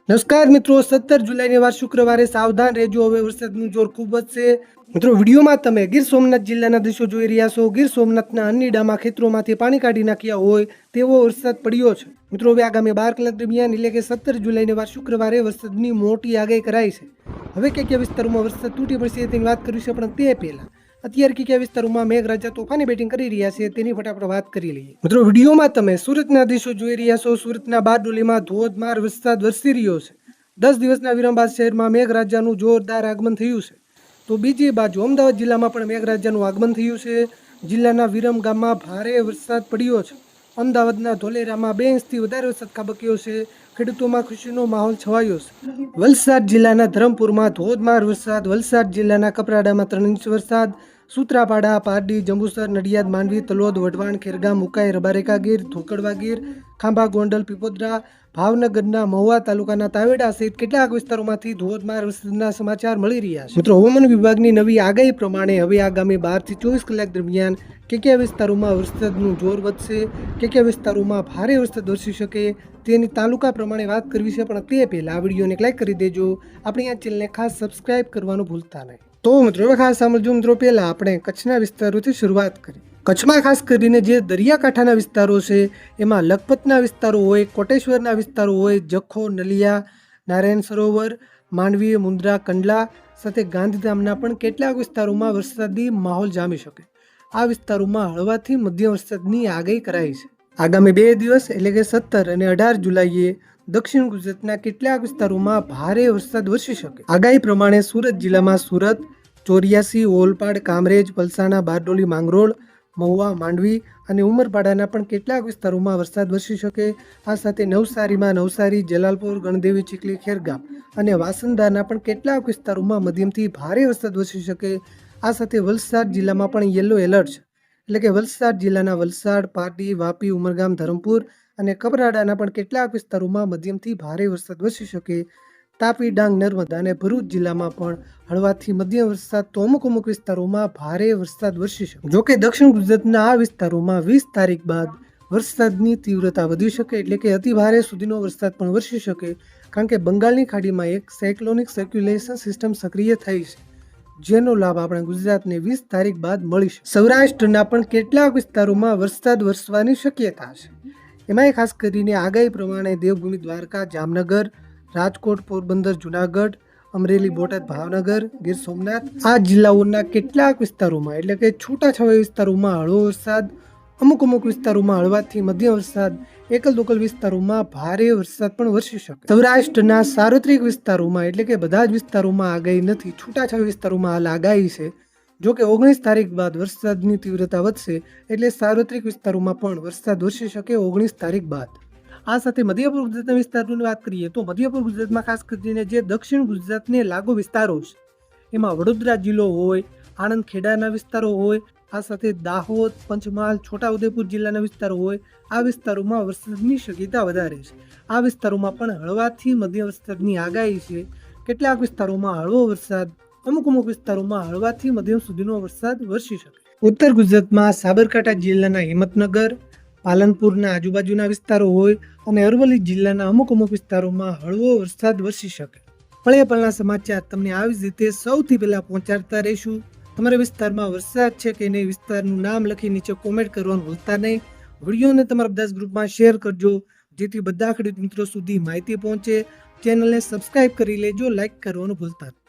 નમસ્કાર મિત્રો, 17 જુલાઈની વાર શુક્રવારે સાવધાન રહેજો. હવે વરસાદનું જોર ખૂબ વધશે. મિત્રો, વિડીયોમાં તમે ગીર સોમનાથ જિલ્લાના દ્રશ્યો જોઈ રહ્યા છો. ગીર સોમનાથના અન્નીડામાં ખેતરોમાંથી પાણી કાઢી નાખ્યા હોય તેવો વરસાદ પડ્યો છે. મિત્રો, હવે આગામી 12 કલાક દરમિયાન એટલે કે 17 જુલાઈની વાર શુક્રવારે વરસાદની મોટી આગાહી કરાઈ છે. હવે કયા વિસ્તારોમાં વરસાદ તૂટી પડશે તેની વાત કરીશું, પણ તે પહેલા અત્યારે કયા વિસ્તારોમાં મેઘરાજા તોફાની બેટિંગ કરી રહ્યા છે તેની ફટાફટ વાત કરી લઈએ. મિત્રો, વિડીયોમાં તમે સુરતના દ્રશ્યો જોઈ રહ્યા છો. સુરતના બારડોલીમાં ધોધમાર વરસાદ વરસી રહ્યો છે. 10 દિવસના વિરામ બાદ શહેરમાં મેઘરાજાનું જોરદાર આગમન થયું છે. તો બીજી બાજુ અમદાવાદ જિલ્લામાં પણ મેઘરાજાનું આગમન થયું છે. જિલ્લાના વિરમ ગામમાં ભારે વરસાદ પડ્યો છે. અમદાવાદના ધોલેરામાં 2 ઇંચથી વધારે વરસાદ ખાબક્યો છે. ખેડૂતોમાં ખુશીનો માહોલ છવાયો છે. વલસાડ જિલ્લાના ધરમપુરમાં ધોધમાર વરસાદ. વલસાડ જિલ્લાના કપરાડામાં 3 ઇંચ વરસાદ. સૂત્રાપાડા, પારડી, જંબુસર, નડિયાદ, માંડવી, તલોદ, વઢવાણ, ખેરગામ, ઉકાઈ, રબારેકા ગીર, ધોકડવા ગીર, ખાંભા, ગોંડલ, પીપોદરા, ભાવનગરના મહુવા તાલુકાના તાવેડા સહિત કેટલાક વિસ્તારોમાંથી ધોધમાર વરસાદના સમાચાર મળી રહ્યા છે. મિત્રો, હવામાન વિભાગની નવી આગાહી પ્રમાણે હવે આગામી 12 થી 24 કલાક દરમિયાન કયા વિસ્તારોમાં વરસાદનું જોર વધશે, કયા વિસ્તારોમાં ભારે વરસાદ વરસી શકે તેની તાલુકા પ્રમાણે વાત કરવી છે. પણ તે પહેલા આ વિડીયોને લાઈક કરી દેજો. આપણી આ ચેનલને ખાસ સબસ્ક્રાઇબ કરવાનું ભૂલતા નહીં. તો મિત્રો, હવે ખાસ સાંભળજો. મિત્રો, પહેલા આપણે કચ્છના વિસ્તારોથી શરૂઆત કરી. કચ્છમાં ખાસ કરીને જે દરિયાકાંઠાના વિસ્તારો છે એમાં લખપતના વિસ્તારો હોય, કોટેશ્વરના વિસ્તારો હોય, જખો, નલિયા, નારાયણ સરોવર, માંડવી, મુન્દ્રા, કંડલા સાથે ગાંધીધામના પણ કેટલાક વિસ્તારોમાં વરસાદી માહોલ જામી શકે. આ વિસ્તારોમાં હળવાથી મધ્યમ વરસાદની આગાહી કરાઈ છે. આગામી 2 દિવસ એટલે કે 17 અને 18 જુલાઈએ દક્ષિણ ગુજરાતના કેટલાક વિસ્તારોમાં ભારે વરસાદ વરસી શકે. આગાહી પ્રમાણે સુરત જિલ્લામાં સુરત, ચોર્યાસી, ઓલપાડ, કામરેજ, પલસાણા, બારડોલી, માંગરોળ, મહુવા, માંડવી અને ઉમરપાડાના પણ કેટલાક વિસ્તારોમાં વરસાદ વરસી શકે. આ સાથે નવસારીમાં નવસારી, જલાલપુર, ગણદેવી, ચીખલી, ખેરગામ અને વાસંદાના પણ કેટલાક વિસ્તારોમાં મધ્યમથી ભારે વરસાદ વરસી શકે. આ સાથે વલસાડ જિલ્લામાં પણ યલો એલર્ટ છે. એટલે કે વલસાડ જિલ્લાના વલસાડ, પારડી, વાપી, ઉમરગામ, ધરમપુર અને કપરાડાના પણ કેટલાક વિસ્તારોમાં મધ્યમથી ભારે વરસાદ વરસી શકે. તાપી, ડાંગ, નર્મદા અને ભરૂચ જિલ્લામાં પણ હળવાથી મધ્યમ વરસાદ તો અમુક વિસ્તારોમાં ભારે વરસાદ વરસી શકે. જોકે દક્ષિણ ગુજરાતના આ વિસ્તારોમાં 20 તારીખ બાદ વરસાદની તીવ્રતા વધી શકે, એટલે કે અતિ ભારે સુધીનો વરસાદ પણ વરસી શકે. કારણ કે બંગાળની ખાડીમાં એક સાયક્લોનિક સર્ક્યુલેશન સિસ્ટમ સક્રિય થઈ છે, જેનો લાભ આપણે ગુજરાતને 20 તારીખ બાદ મળી શકે. સૌરાષ્ટ્રના પણ કેટલાક વિસ્તારોમાં વરસાદ વરસવાની શક્યતા છે. એમાં ખાસ કરીને આગાહી પ્રમાણે દેવભૂમિ દ્વારકા, જામનગર, રાજકોટ, પોરબંદર, જુનાગઢ, અમરેલી, બોટાદ, ભાવનગર, ગીર સોમનાથ આ જિલ્લાઓના કેટલાક વિસ્તારોમાં એટલે કે છૂટાછવાયા વિસ્તારોમાં હળવો વરસાદ, અમુક વિસ્તારોમાં હળવાથી મધ્યમ વરસાદ, એકલ દોકલ વિસ્તારોમાં ભારે વરસાદ પણ વરસી શકે. સૌરાષ્ટ્રના સાર્વત્રિક વિસ્તારોમાં એટલે કે બધા જ વિસ્તારોમાં આગાહી નથી, છૂટાછવાયા વિસ્તારોમાં હાલ આગાહી છે. જો કે 19 તારીખ બાદ વરસાદની તીવ્રતા વધશે, એટલે સાર્વત્રિક વિસ્તારોમાં પણ વરસાદ વરસી શકે 19 તારીખ બાદ. આ સાથે મધ્યપૂર્વ ગુજરાતના વિસ્તારોની વાત કરીએ તો મધ્યપૂર્વ ગુજરાતમાં ખાસ કરીને જે દક્ષિણ ગુજરાતને લાગુ વિસ્તારો છે એમાં વડોદરા જિલ્લો હોય, આણંદ ખેડાના વિસ્તારો હોય, આ સાથે દાહોદ, પંચમહાલ, છોટાઉદેપુર જિલ્લાના વિસ્તારો હોય, આ વિસ્તારોમાં વરસાદની શક્યતા વધારે છે. આ વિસ્તારોમાં પણ હળવાથી મધ્યમ વરસાદની આગાહી છે. કેટલાક વિસ્તારોમાં હળવો વરસાદ, અમુક વિસ્તારોમાં હળવાથી મધ્યમ સુધીનો વરસાદ વરસી શકે. ઉત્તર ગુજરાતમાં સાબરકાંઠા જિલ્લાના હિંમતનગર, પાલનપુરના આજુબાજુના વિસ્તારો હોય અને અરવલ્લી જિલ્લાના અમુક વિસ્તારોમાં હળવો વરસાદ વરસી શકે. પળે પળના સમાચાર તમને આવી જ રીતે સૌથી પહેલા પહોંચાડતા રહીશું. તમારા વિસ્તારમાં વરસાદ છે કે નહીં, વિસ્તારનું નામ લખી નીચે કોમેન્ટ કરવાનું ભૂલતા નહીં. વિડીયોને તમારા બધા ગ્રુપમાં શેર કરજો, જેથી બધા ખેડૂત મિત્રો સુધી માહિતી પહોંચે. ચેનલને સબસ્ક્રાઇબ કરી લેજો, લાઇક કરવાનું ભૂલતા નહીં.